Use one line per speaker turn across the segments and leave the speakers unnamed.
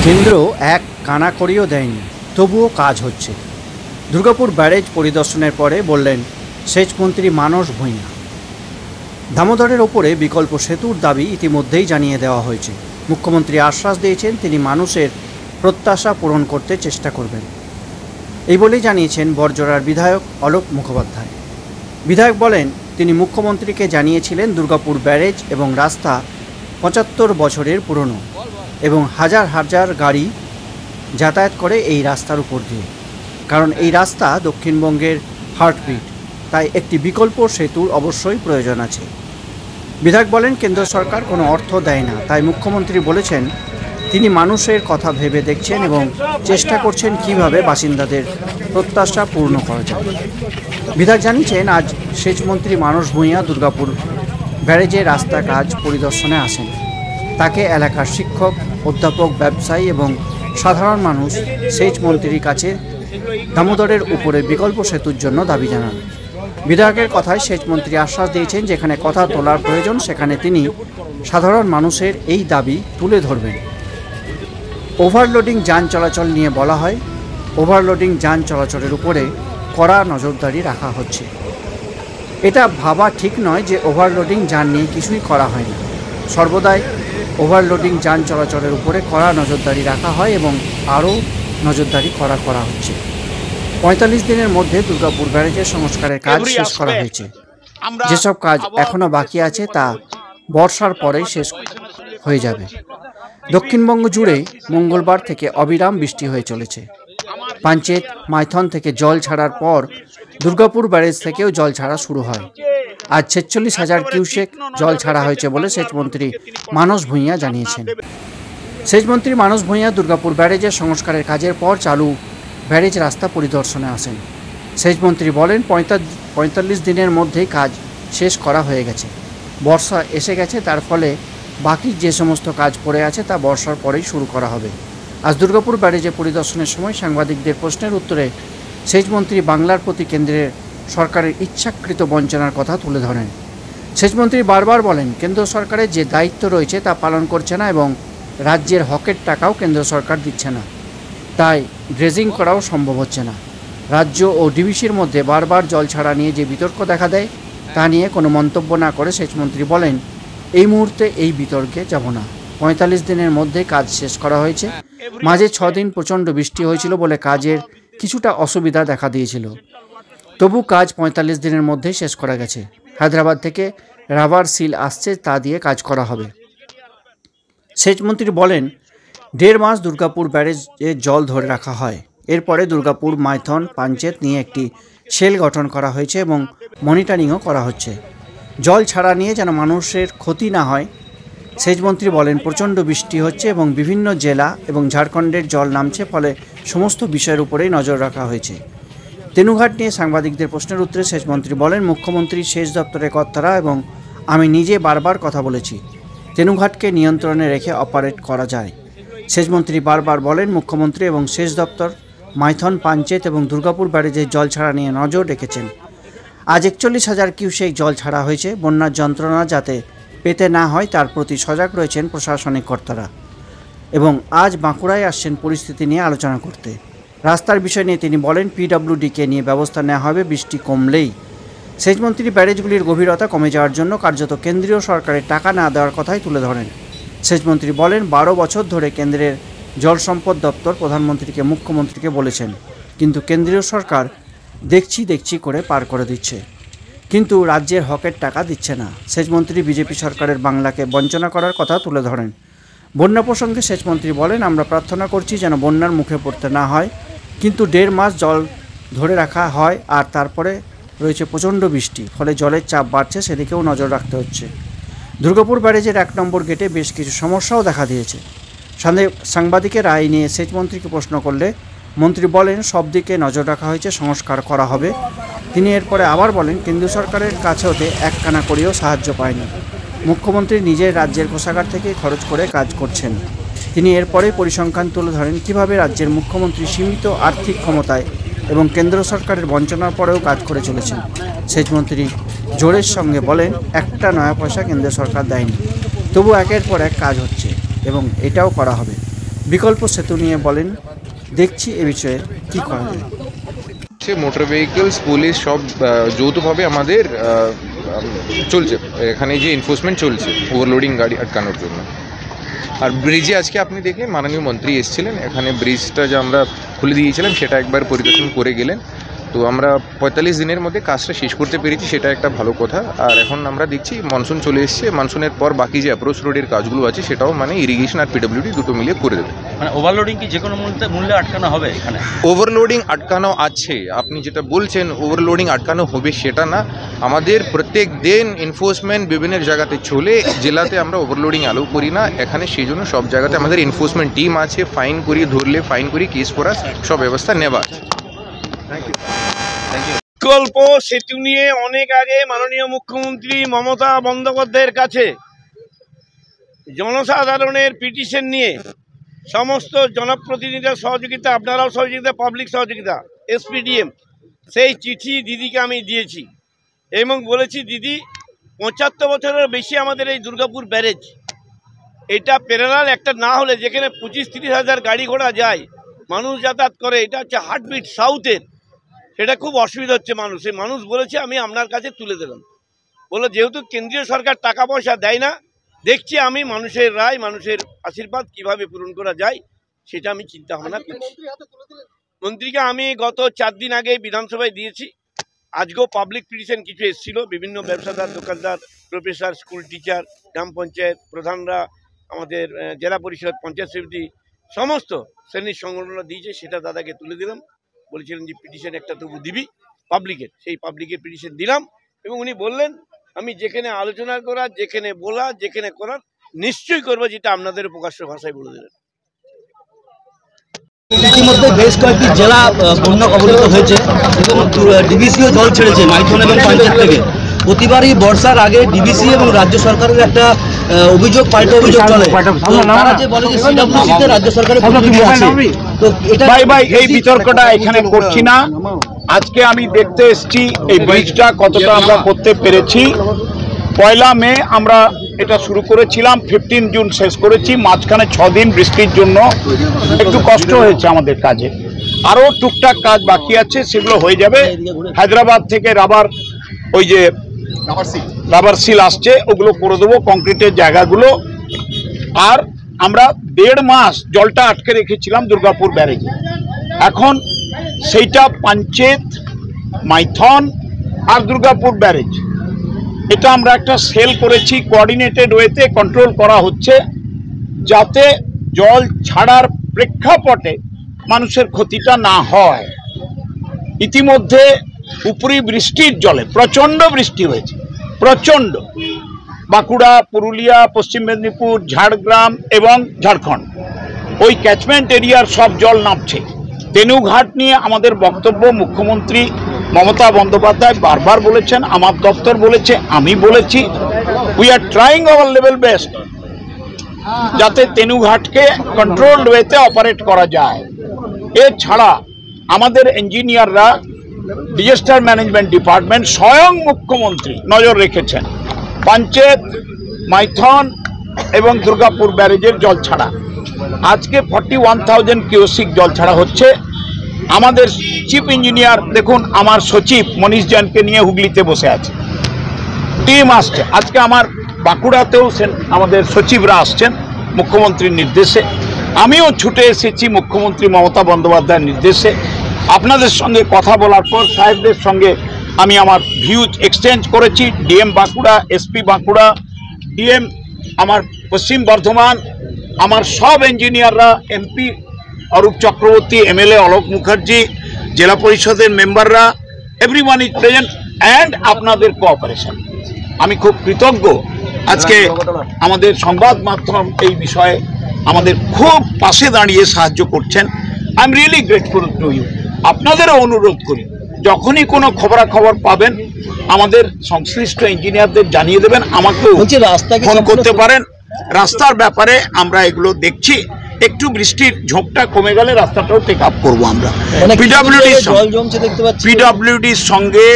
কেন্দ্র এক কানাকড়িও দেয়নি, তবুও কাজ হচ্ছে। দুর্গাপুর ব্যারেজ পরিদর্শনের পরে বললেন সেচমন্ত্রী মানস ভূঁইয়া। দামোদরের ওপরে বিকল্প সেতুর দাবি ইতিমধ্যেই জানিয়ে দেওয়া হয়েছে। মুখ্যমন্ত্রী আশ্বাস দিয়েছেন তিনি মানুষের প্রত্যাশা পূরণ করতে চেষ্টা করবেন, এই বলেই জানিয়েছেন বড়জোড়ার বিধায়ক অলোক মুখোপাধ্যায়। বিধায়ক বলেন তিনি মুখ্যমন্ত্রীকে জানিয়েছিলেন দুর্গাপুর ব্যারেজ এবং রাস্তা ৭৫ বছরের পুরনো এবং হাজার হাজার গাড়ি যাতায়াত করে এই রাস্তার উপর দিয়ে, কারণ এই রাস্তা দক্ষিণবঙ্গের হার্টবিট, তাই একটি বিকল্প সেতুর অবশ্যই প্রয়োজন আছে। বিধায়ক বলেন কেন্দ্র সরকার কোনো অর্থ দেয় না, তাই মুখ্যমন্ত্রী বলেছেন তিনি মানুষের কথা ভেবে দেখছেন এবং চেষ্টা করছেন কিভাবে বাসিন্দাদের প্রত্যাশা পূর্ণ করা যায়। বিধায়ক জানিয়েছেন আজ সেচমন্ত্রী মানস ভূঁইয়া দুর্গাপুর ব্যারেজে রাস্তা কাজ পরিদর্শনে আসেন। তাকে এলাকার শিক্ষক, অধ্যাপক, ব্যবসায়ী এবং সাধারণ মানুষ সেচমন্ত্রীর কাছে দামোদরের উপরে বিকল্প সেতুর জন্য দাবি জানান। বিধায়কের কথায় সেচমন্ত্রী আশ্বাস দিয়েছেন যেখানে কথা তোলার প্রয়োজন সেখানে তিনি সাধারণ মানুষের এই দাবি তুলে ধরবেন। ওভারলোডিং যান চলাচল নিয়ে বলা হয়, ওভারলোডিং যান চলাচলের উপরে কড়া নজরদারি রাখা হচ্ছে। এটা ভাবা ঠিক নয় যে ওভারলোডিং যান নিয়ে কিছুই করা হয় না। সর্বদাই ওভারলোডিং যান চলাচলের উপরে কড়া নজরদারি রাখা হয় এবং আরও নজরদারি করা হচ্ছে। ৪৫ দিনের মধ্যে দুর্গাপুর ব্যারেজের সংস্কারের কাজ শেষ করা হয়েছে। যেসব কাজ এখনও বাকি আছে তা বর্ষার পরেই শেষ হয়ে যাবে। দক্ষিণবঙ্গ জুড়ে মঙ্গলবার থেকে অবিরাম বৃষ্টি হয়ে চলেছে। পাঞ্চেত মাইথন থেকে জল ছাড়ার পর দুর্গাপুর ব্যারেজ থেকেও জল ছাড়া শুরু হয়। আজ ৪৬,০০০ কিউসেক জল ছাড়া হয়েছে বলে সেচমন্ত্রী মানস ভূঁইয়া জানিয়েছেন। সেচমন্ত্রী মানস ভূঁইয়া দুর্গাপুর ব্যারেজের সংস্কারের কাজের পর চালু ব্যারেজ রাস্তা পরিদর্শনে আসেন। সেচমন্ত্রী বলেন ৪৫ দিনের মধ্যেই কাজ শেষ করা হয়ে গেছে। বর্ষা এসে গেছে, তার ফলে বাকি যে সমস্ত কাজ পড়ে আছে তা বর্ষার পরেই শুরু করা হবে। আজ দুর্গাপুর ব্যারেজে পরিদর্শনের সময় সাংবাদিকদের প্রশ্নের উত্তরে সেচমন্ত্রী বাংলার প্রতি কেন্দ্রের সরকারের ইচ্ছাকৃত বঞ্চনার কথা তুলে ধরেন। সেচমন্ত্রী বারবার বলেন কেন্দ্র সরকারের যে দায়িত্ব রয়েছে তা পালন করছে না এবং রাজ্যের হকের টাকাও কেন্দ্র সরকার দিচ্ছে না, তাই ড্রেজিং করাও সম্ভব হচ্ছে না। রাজ্য ও ডিভিসির মধ্যে বারবার জল ছাড়া নিয়ে যে বিতর্ক দেখা দেয় তা নিয়ে কোনো মন্তব্য না করে সেচমন্ত্রী বলেন এই মুহূর্তে এই বিতর্কে যাব না। ৪৫ দিনের মধ্যে কাজ শেষ করা হয়েছে। মাঝে ৬ দিন প্রচণ্ড বৃষ্টি হয়েছিল বলে কাজের কিছুটা অসুবিধা দেখা দিয়েছিল, তবু কাজ ৪৫ দিনের মধ্যে শেষ করা গেছে। হায়দ্রাবাদ থেকে রাবার সিল আসছে, তা দিয়ে কাজ করা হবে। সেচমন্ত্রী বলেন ১.৫ মাস দুর্গাপুর ব্যারেজে জল ধরে রাখা হয়। এরপরে দুর্গাপুর, মাইথন, পাঞ্চেত নিয়ে একটি সেল গঠন করা হয়েছে এবং মনিটরিংও করা হচ্ছে জল ছাড়া নিয়ে যেন মানুষের ক্ষতি না হয়। সেচমন্ত্রী বলেন প্রচণ্ড বৃষ্টি হচ্ছে এবং বিভিন্ন জেলা এবং ঝাড়খণ্ডের জল নামছে, ফলে সমস্ত বিষয়ের উপরেই নজর রাখা হয়েছে। তেনুঘাট নিয়ে সাংবাদিকদের প্রশ্নের উত্তরে সেচমন্ত্রী বলেন মুখ্যমন্ত্রী সেচ দপ্তরের কর্তারা এবং আমি নিজে বারবার কথা বলেছি তেনুঘাটকে নিয়ন্ত্রণে রেখে অপারেট করা যায়। সেচমন্ত্রী বারবার বলেন মুখ্যমন্ত্রী এবং সেচ দপ্তর মাইথন, পাঞ্চেত এবং দুর্গাপুর ব্যারেজে জল ছাড়া নিয়ে নজর রেখেছেন। আজ ৪১,০০০ কিউসেক জল ছাড়া হয়েছে। বন্যার যন্ত্রণা যাতে পেতে না হয় তার প্রতি সজাগ রয়েছেন প্রশাসনিক কর্তারা এবং আজ বাঁকুড়ায় আসছেন পরিস্থিতি নিয়ে আলোচনা করতে। রাস্তার বিষয় নিয়ে তিনি বলেন পিডব্লিউডিকে নিয়ে ব্যবস্থা নেওয়া হবে বৃষ্টি কমলেই। সেচমন্ত্রী ব্যারেজগুলির গভীরতা কমে যাওয়ার জন্য কার্যত কেন্দ্রীয় সরকারের টাকা না দেওয়ার কথাই তুলে ধরেন। সেচমন্ত্রী বলেন ১২ বছর ধরে কেন্দ্রের জল সম্পদ দপ্তর প্রধানমন্ত্রীকে, মুখ্যমন্ত্রীকে বলেছেন, কিন্তু কেন্দ্রীয় সরকার দেখছি করে পার করে দিচ্ছে, কিন্তু রাজ্যের হকের টাকা দিচ্ছে না। সেচমন্ত্রী বিজেপি সরকারের বাংলাকে বঞ্চনা করার কথা তুলে ধরেন। বন্যা প্রসঙ্গে সেচমন্ত্রী বলেন আমরা প্রার্থনা করছি যেন বন্যার মুখে পড়তে না হয়, কিন্তু ১.৫ মাস জল ধরে রাখা হয় আর তারপরে রয়েছে প্রচণ্ড বৃষ্টি, ফলে জলের চাপ বাড়ছে, সেদিকেও নজর রাখতে হচ্ছে। দুর্গাপুর ব্যারেজের ১ নম্বর গেটে বেশ কিছু সমস্যাও দেখা দিয়েছে। সাংবাদিকের রায় নিয়ে সেচমন্ত্রীকে প্রশ্ন করলে মন্ত্রী বলেন সব দিকে নজর রাখা হয়েছে, সংস্কার করা হবে। তিনি এরপরে আবার বলেন কেন্দ্র সরকারের কাছে হতে এক কানা করেও সাহায্য পায়নি। মুখ্যমন্ত্রী নিজের রাজ্যের কোষাগার থেকে খরচ করে কাজ করছেন। তিনি এরপরে পরিসংখ্যান তুলে ধরেন কীভাবে রাজ্যের মুখ্যমন্ত্রী সীমিত আর্থিক ক্ষমতায় এবং কেন্দ্র সরকারের বঞ্চনার পরেও কাজ করে চলেছেন। সেচমন্ত্রী জোরের সঙ্গে বলেন একটা নয়া পয়সা কেন্দ্র সরকার দেয়নি, তবু একের পর এক কাজ হচ্ছে এবং এটাও করা হবে। বিকল্প সেতু নিয়ে বলেন, দেখছি এ বিষয়ে কী করা যায়।
মোটর ভেহিকলস পুলিশ সব যৌথভাবে আমাদের চলছে, এখানে যে এনফোর্সমেন্ট চলছে ওভারলোডিং গাড়ি আটকানোর জন্য। আর ব্রিজে আজকে আপনি দেখলেন মাননীয় মন্ত্রী এসেছিলেন, এখানে ব্রিজটা যে আমরা খুলে দিয়েছিলাম সেটা একবার পরিদর্শন করে গেলেন। তো আমরা 45 দিনের মধ্যে কাজটা শেষ করতে পেরেছি, সেটা একটা ভালো কথা। আর এখন আমরা দেখছি মনসুন চলে এসছে, মনসুনের পর বাকি যে অ্যাপ্রোচ রোডের কাজগুলো আছে সেটাও মানে ইরিগেশন আর পিডব্লিউডি দুটো মিলিয়ে করে দেবে।
মানে ওভারলোডিং কি যে কোনো মূল্যে আটকানো হবে এখানে?
ওভারলোডিং আটকানো আছে, আপনি যেটা বলছেন ওভারলোডিং আটকানো হবে সেটা না। আমাদের প্রত্যেক দিন এনফোর্সমেন্ট বিভিন্ন জায়গাতে চলে, জেলাতে আমরা ওভারলোডিং অ্যালাউ করি না এখানে, সেই জন্য সব জায়গাতে আমাদের এনফোর্সমেন্ট টিম আছে, ফাইন করি, ধরলে ফাইন করি, কেস করার সব ব্যবস্থা নেওয়া আছে।
বিকল্প সেতু নিয়ে অনেক আগে মাননীয় মুখ্যমন্ত্রী মমতা বন্দ্যোপাধ্যায়ের কাছে জনসাধারণের পিটিশন নিয়ে সমস্ত জনপ্রতিনিধিদের সহযোগিতা, আপনারাও সহযোগিতা, পাবলিক সহযোগিতা, এসপিডিএম, সেই চিঠি দিদিকে আমি দিয়েছি এবং বলেছি দিদি 75 বছরের বেশি আমাদের এই দুর্গাপুর ব্যারেজ, এটা প্যারালাল একটা না হলে যেখানে 25-30 হাজার গাড়ি ঘোড়া যায়, মানুষ যাতায়াত করে, এটা হচ্ছে হার্টবিট সাউথের, সেটা খুব অসুবিধা হচ্ছে মানুষ বলেছে আমি আপনার কাছে তুলে দিলাম। বলো যেহেতু কেন্দ্রীয় সরকার টাকা পয়সা দেয় না, দেখছি আমি মানুষের রায়, মানুষের আশীর্বাদ কিভাবে পূরণ করা যায় সেটা আমি চিন্তা ভাবনা করছি। মন্ত্রীকে আমি গত 4 দিন আগে বিধানসভায় দিয়েছি, আজকেও পাবলিক পিটিশন কিছু এসেছিল, বিভিন্ন ব্যবসাদার, দোকানদার, প্রফেসর, স্কুল টিচার, গ্রাম পঞ্চায়েত প্রধানরা, আমাদের জেলা পরিষদ, পঞ্চায়েত সমিতি, সমস্ত শ্রেণীর সংগঠনরা দিয়েছে, সেটা দাদাকে তুলে দিলাম। বলেছিলেন যে পিটিশন একটা তবু দিবি পাবলিকের, সেই পাবলিকের পিটিশন দিলাম এবং উনি বললেন আমি যেখানে আলোচনা করার, যেখানে বলা, যেখানে করার নিশ্চয়ই করবো, যেটা আপনাদের প্রকাশ্য ভাষায় বলে দিলেন।
ইতিমধ্যে বেশ কয়েকটি জেলা বন্যা কবলিত হয়েছে এবং ডিবিসিও জল ছেড়েছে মাইথন এবং পঞ্চায়েত থেকে। প্রতিবারই বর্ষার আগে ডিবিসি এবং রাজ্য সরকারের একটা অভিযোগ, পাল্টা অভিযোগ চলে, তারা যে বলে যে সিডব্লিউসিতে রাজ্য সরকারের প্রতিনিধি আছে। তো এটা
ভাই এই বিতর্কটা এখানে করছি না। আজকে আমি দেখতে এসেছি এই ব্রিজটা কতটা আমরা করতে পেরেছি। 1 মে আমরা এটা শুরু করেছিলাম, 15 জুন শেষ করেছি, মাঝখানে 6 দিন বৃষ্টির জন্য একটু কষ্ট হয়েছে আমাদের কাজে। আরও টুকটাক কাজ বাকি আছে, সেগুলো হয়ে যাবে। হায়দ্রাবাদ থেকে ওই যে রাবার সিল আসছে, ওগুলো করে দেবো, কংক্রিটের জায়গাগুলো। আর আমরা 1.5 মাস জলটা আটকে রেখেছিলাম দুর্গাপুর ব্যারেজে, এখন সেইটা পঞ্চায়েত, মাইথন আর দুর্গাপুর ব্যারেজ, এটা আমরা একটা সেল করেছি, কোঅর্ডিনেটেড ওয়েতে কন্ট্রোল করা হচ্ছে, যাতে জল ছাড়ার প্রেক্ষাপটে মানুষের ক্ষতিটা না হয়। ইতিমধ্যে উপরি বৃষ্টির জলে প্রচণ্ড বৃষ্টি হয়েছে, প্রচণ্ড, বাঁকুড়া, পুরুলিয়া, পশ্চিম মেদিনীপুর, ঝাড়গ্রাম এবং ঝাড়খণ্ড, ওই ক্যাচমেন্ট এরিয়ার সব জল নামছে। তেনুঘাট নিয়ে আমাদের বক্তব্য মুখ্যমন্ত্রী মমতা বন্দ্যোপাধ্যায় বারবার বলেছেন, আমার দপ্তর বলেছে, আমি বলেছি, we are trying hour level best যাতে তেনুঘাটকে কন্ট্রোলড ওয়েতে অপারেট করা যায়। এছাড়া আমাদের ইঞ্জিনিয়াররা, ডিজাস্টার ম্যানেজমেন্ট ডিপার্টমেন্ট, স্বয়ং মুখ্যমন্ত্রী নজর রেখেছেন পঞ্চায়েত, মাইথন এবং দুর্গাপুর ব্যারেজের জল ছাড়া। আজকে 41,000 কিউসিক জল ছাড়া হচ্ছে। আমাদের চিফ ইঞ্জিনিয়ার দেখুন, আমার সচিব মনীষ জৈনকে নিয়ে হুগলিতে বসে আছে, টিম আসছে। আজকে আমার বাঁকুড়াতেও আমাদের সচিবরা আসছেন মুখ্যমন্ত্রীর নির্দেশে, আমিও ছুটে এসেছি মুখ্যমন্ত্রী মমতা বন্দ্যোপাধ্যায়ের নির্দেশে। আপনাদের সঙ্গে কথা বলার পর সাহেবদের সঙ্গে আমি আমার ভিউজ এক্সচেঞ্জ করেছি। DM Bankura, SP Bankura, DM আমার পশ্চিম বর্ধমান, আমার সব ইঞ্জিনিয়াররা, এমপি অরূপ চক্রবর্তী, এমএলএ অলোক মুখার্জি, জেলা পরিষদের মেম্বাররা, এভরিওয়ান ইজ প্রেজেন্ট অ্যান্ড আপনাদের কোঅপারেশন। আমি খুব কৃতজ্ঞ, আজকে আমাদের সংবাদ মাধ্যম এই বিষয়ে আমাদের খুব পাশে দাঁড়িয়ে সাহায্য করছেন। I am really grateful to you. আপনাদেরও অনুরোধ করি, যখনই কোনো খবরাখবর পাবেন আমাদের সংশ্লিষ্ট ইঞ্জিনিয়ারদের জানিয়ে দেবেন, আমাকেও ফোন করতে পারেন। রাস্তার ব্যাপারে আমরা এগুলো দেখছি, একটু বৃষ্টির ঝোঁকটা কমে গেলে রাস্তাটাও টেক আপ করবো আমরা। পিডব্লিউডির সঙ্গে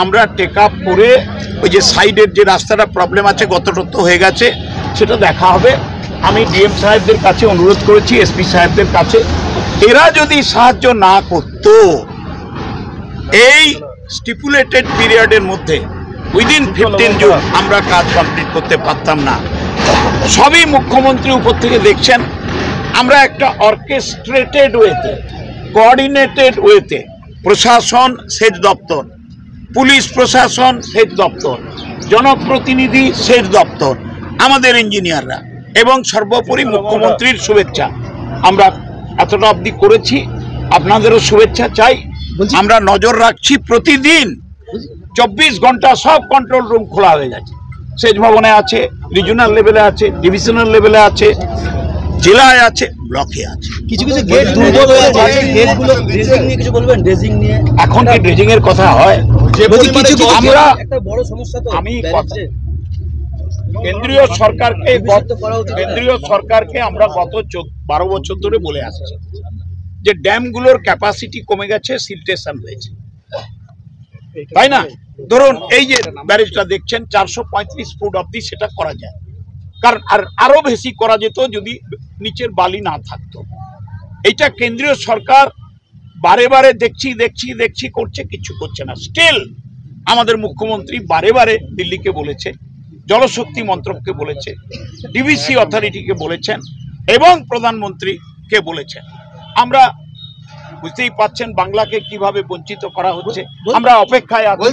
আমরা টেক আপ করে ওই যে সাইডের যে রাস্তাটা প্রবলেম আছে, গতরত্ব হয়ে গেছে, সেটা দেখা হবে। আমি ডিএম সাহেবদের কাছে অনুরোধ করেছি, এসপি সাহেবদের কাছে, এরা যদি সাহায্য না করত এই স্টিপুলেটেড পিরিয়ডের মধ্যে উইদিন 15 জুন আমরা কাজ কমপ্লিট করতে পারতাম না। সবই মুখ্যমন্ত্রী উপর থেকে দেখছেন। আমরা একটা অর্কেস্ট্রেটেড ওয়েতে, কোঅর্ডিনেটেড ওয়েতে প্রশাসন, সেচ দপ্তর, পুলিশ প্রশাসন, সেচ দপ্তর, জনপ্রতিনিধি, সেচ দপ্তর, আমাদের ইঞ্জিনিয়াররা এবং সর্বোপরি মুখ্যমন্ত্রীর শুভেচ্ছা, আমরা এতটা অবধি করেছি। আপনাদেরও শুভেচ্ছা চাই। আমরা নজর রাখছি, প্রতিদিন 24 ঘন্টা সব কন্ট্রোল রুম খোলা হয়ে গেছে। সেচ ভবনে আছে, রিজিওনাল লেভেলে আছে, ডিভিশনাল লেভেলে আছে, জেলায় আছে, ব্লকে আছে।
কিছু কিছু গেট দুর্বল হয়ে আছে, গেটগুলো ড্রেজিং নিয়ে কিছু বলবেন? ড্রেজিং নিয়ে
এখন কি ড্রেজিং এর কথা হয়?
কিছু
আমরা
একটা বড় সমস্যা তো
আমি কেন্দ্রীয় সরকারকে আমরা গত 12 বছর ধরে বলে আসছি যে ড্যামগুলোর ক্যাপাসিটি কমে গেছে, সিলটেশন হয়েছে, তাই না? ধরুন এই যে ব্যারেজটা দেখছেন 435 ফুট অব্দি সেটা করা যায়, কারণ আরো বেশি করা যেত যদি নিচের বালি না থাকতো। এইটা কেন্দ্রীয় সরকার বারে বারে দেখছি করছে, কিছু করছে না। স্টিল আমাদের মুখ্যমন্ত্রী বারে বারে দিল্লিকে বলেছে, জলশক্তি মন্ত্রককে বলেছে, ডিভিসি অথরিটিকে বলেছেন এবং প্রধানমন্ত্রীকে বলেছেন। আমরা বুঝতেই পাচ্ছেন বাংলাকে কিভাবে বঞ্চিত করা হচ্ছে। আমরা অপেক্ষায় আছি।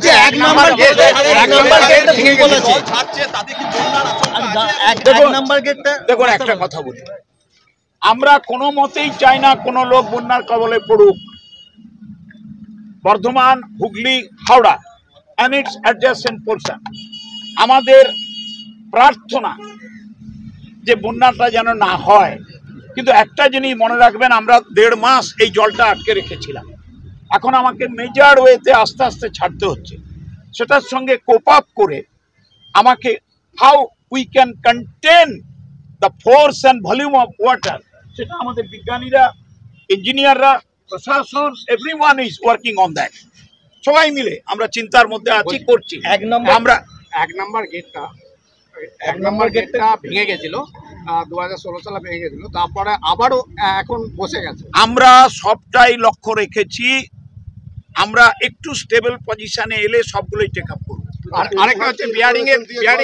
দেখুন একটা কথা বলি, আমরা কোনো মতেই চাই না কোনো লোক বন্যার কবলে পড়ুক। Bardhaman, Hooghly, Howrah and its adjacent portion, আমাদের প্রার্থনা যে বন্যাটা যেন না হয়। কিন্তু একটা জিনিস মনে রাখবেন, আমরা 1.5 মাস এই জলটা আটকে রেখেছিলাম। এখন আমাকে মেজর ওয়েতে আস্তে আস্তে ছাড়তে হচ্ছে। সেটার সঙ্গে কোপ আপ করে আমাকে how we can contain the force and volume of water, সেটা আমাদের বিজ্ঞানীরা, ইঞ্জিনিয়াররা, প্রশাসন, everyone is working on that. সবাই মিলে আমরা চিন্তার মধ্যে আছি, করছি। আমরা
1 নম্বর গেটটা ভেঙে গেছিল, 2016 সালে ভেঙে গেছিল, তারপরে আবারও এখন বসে গেছে।
আমরা সবটাই লক্ষ্য রেখেছি, আমরা একটু স্টেবল পজিশনে এলে সবগুলোই টেক আপ করব।
আর আরেকটা হচ্ছে বিয়ারিং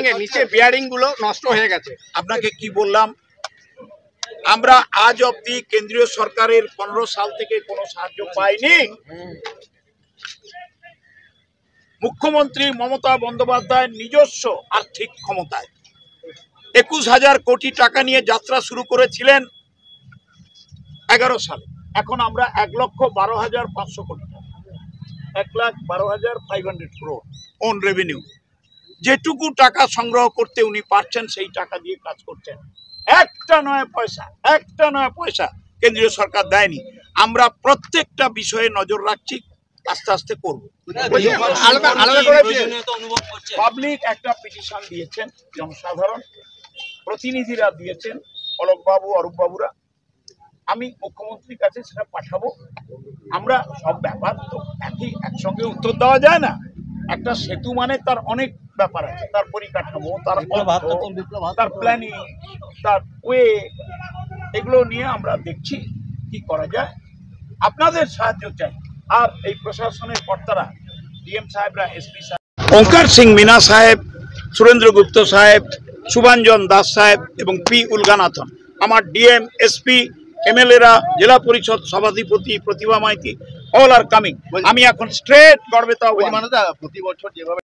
এর নিচে বিয়ারিং গুলো নষ্ট হয়ে গেছে।
আপনাকে কি বললাম, আমরা আজ অবধি কেন্দ্রীয় সরকারের 15 সাল থেকে কোনো সাহায্য পাইনি। মুখ্যমন্ত্রী মমতা বন্দ্যোপাধ্যায় নিজস্ব আর্থিক ক্ষমতায় 21,000 কোটি টাকা নিয়ে যাত্রা শুরু করেছিলেন 11 সালে। এখন আমরা 1,12,500 কোটি টাকা, 1,12,500 crore ওন রেভিনিউ। যেটুকু টাকা সংগ্রহ করতে উনি পারছেন সেই টাকা দিয়ে কাজ করছেন। একটা নয় পয়সা কেন্দ্রীয় সরকার দেয়নি। আমরা প্রত্যেকটা বিষয়ে নজর রাখছি, আস্তে আস্তে করবো। পাবলিক একটা পিটিশন দিয়েছেন, জনসাধারণ প্রতিনিধিরা দিয়েছেন, অলোকবাবু, অরূপবাবুরা। আমি মুখ্যমন্ত্রীর কাছে সেটা পাঠাবো। আমরা সব ব্যাপার তো একসঙ্গে উত্তর দেওয়া যায় না। একটা সেতু মানে তার অনেক ব্যাপার আছে, তার পরিকাঠামো, তার তার প্ল্যানিং, তার ওয়ে, এগুলো নিয়ে আমরা দেখছি কি করা যায়। আপনাদের সাহায্য চাই। আর এই প্রশাসনের কর্তারা, ডিএম সাহেবরা, এসপি সাহেব, ওঙ্কার সিং মিনা সাহেব, সুরেন্দ্র গুপ্ত সাহেব, শুভাঞ্জন দাস সাহেব এবং পি উলগানাথন, আমার ডিএম, এসপি, এমএলএরা, জেলা পরিষদ সভাধিপতি প্রতিভা মাইতি, অল আর কামিং। আমি এখন স্ট্রেট গড়বেতা প্রতি বছর যেভাবে